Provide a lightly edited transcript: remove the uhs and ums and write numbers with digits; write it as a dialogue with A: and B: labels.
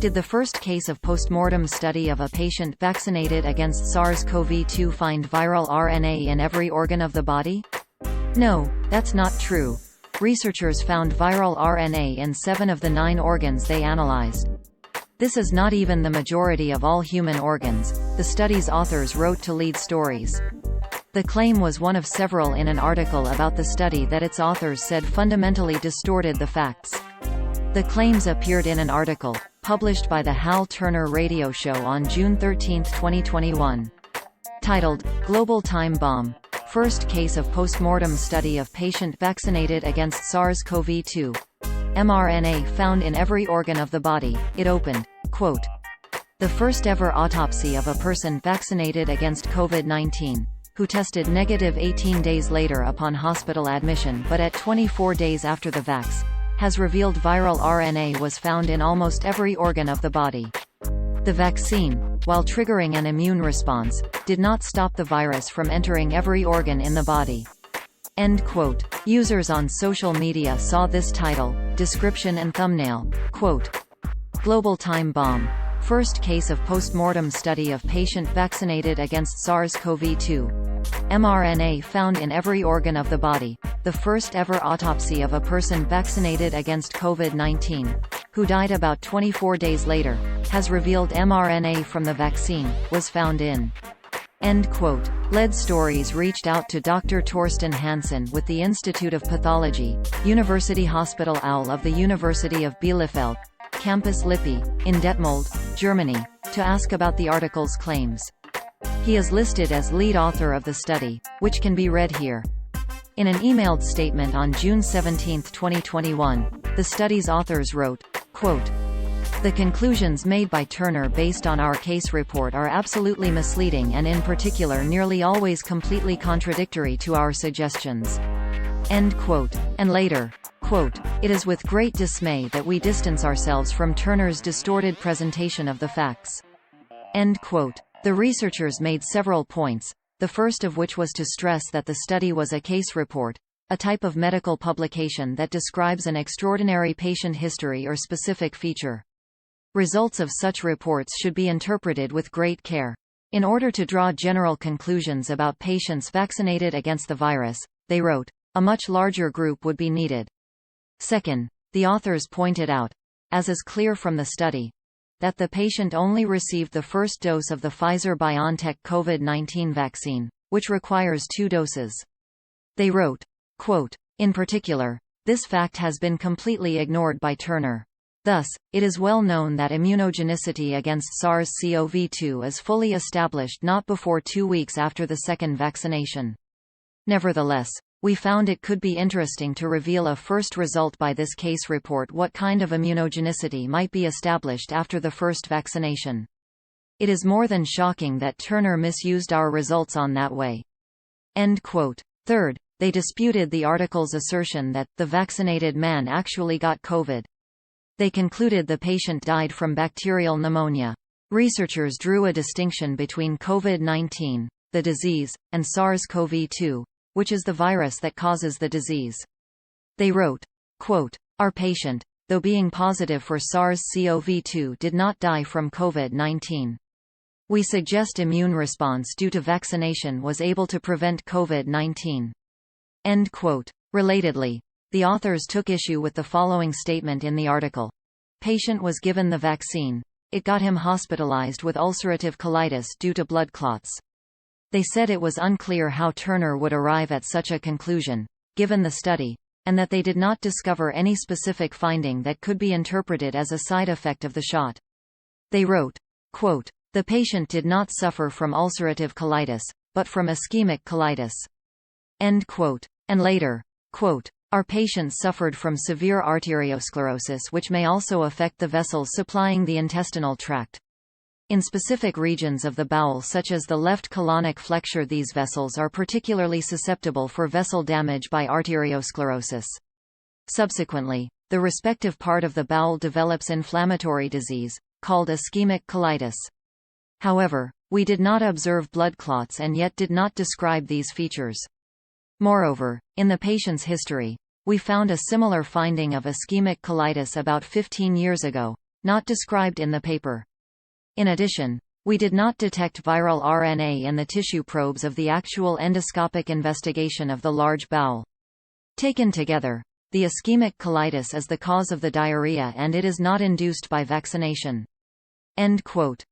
A: Did the first case of postmortem study of a patient vaccinated against SARS-CoV-2 find viral RNA in every organ of the body? No, that's not true. Researchers found viral RNA in 7 of the 9 organs they analyzed. This is not even the majority of all human organs, the study's authors wrote to lead stories. The claim was one of several in an article about the study that its authors said fundamentally distorted the facts. The claims appeared in an article, published by the Hal Turner radio show on June 13, 2021. Titled, Global Time Bomb. First case of postmortem study of patient vaccinated against SARS-CoV-2. mRNA found in every organ of the body, it opened, quote, the first ever autopsy of a person vaccinated against COVID-19, who tested negative 18 days later upon hospital admission but at 24 days after the vax, has revealed viral RNA was found in almost every organ of the body. The vaccine, while triggering an immune response, did not stop the virus from entering every organ in the body. End quote. Users on social media saw this title, description and thumbnail, quote, Global Time Bomb. First case of postmortem study of patient vaccinated against SARS-CoV-2. mRNA found in every organ of the body. The first ever autopsy of a person vaccinated against COVID-19, who died about 24 days later, has revealed mRNA from the vaccine, was found in. End quote. Lead Stories reached out to Dr. Torsten Hansen with the Institute of Pathology, University Hospital Aul of the University of Bielefeld, Campus Lippi, in Detmold, Germany, to ask about the article's claims. He is listed as lead author of the study, which can be read here. In an emailed statement on June 17, 2021, the study's authors wrote, quote, the conclusions made by Turner based on our case report are absolutely misleading and in particular nearly always completely contradictory to our suggestions. End quote. And later, quote, it is with great dismay that we distance ourselves from Turner's distorted presentation of the facts. End quote. The researchers made several points, the first of which was to stress that the study was a case report, a type of medical publication that describes an extraordinary patient history or specific feature. Results of such reports should be interpreted with great care. In order to draw general conclusions about patients vaccinated against the virus, they wrote, a much larger group would be needed. Second, the authors pointed out, as is clear from the study, that the patient only received the first dose of the Pfizer-BioNTech COVID-19 vaccine, which requires 2 doses. They wrote, quote, in particular, this fact has been completely ignored by Turner. Thus, it is well known that immunogenicity against SARS-CoV-2 is fully established not before 2 weeks after the second vaccination. Nevertheless, we found it could be interesting to reveal a first result by this case report what kind of immunogenicity might be established after the first vaccination. It is more than shocking that Turner misused our results on that way. End quote. Third, they disputed the article's assertion that the vaccinated man actually got COVID. They concluded the patient died from bacterial pneumonia. Researchers drew a distinction between COVID-19, the disease, and SARS-CoV-2, which is the virus that causes the disease. They wrote, quote, our patient, though being positive for SARS-CoV-2 did not die from COVID-19. We suggest immune response due to vaccination was able to prevent COVID-19. End quote. Relatedly, the authors took issue with the following statement in the article. Patient was given the vaccine. It got him hospitalized with ulcerative colitis due to blood clots. They said it was unclear how Turner would arrive at such a conclusion, given the study, and that they did not discover any specific finding that could be interpreted as a side effect of the shot. They wrote, quote, the patient did not suffer from ulcerative colitis, but from ischemic colitis. End quote. And later, quote, our patient suffered from severe arteriosclerosis which may also affect the vessels supplying the intestinal tract. In specific regions of the bowel such as the left colonic flexure these vessels are particularly susceptible for vessel damage by arteriosclerosis. Subsequently, the respective part of the bowel develops inflammatory disease, called ischemic colitis. However, we did not observe blood clots and yet did not describe these features. Moreover, in the patient's history, we found a similar finding of ischemic colitis about 15 years ago, not described in the paper. In addition, we did not detect viral RNA in the tissue probes of the actual endoscopic investigation of the large bowel. Taken together, the ischemic colitis is the cause of the diarrhea and it is not induced by vaccination. End quote.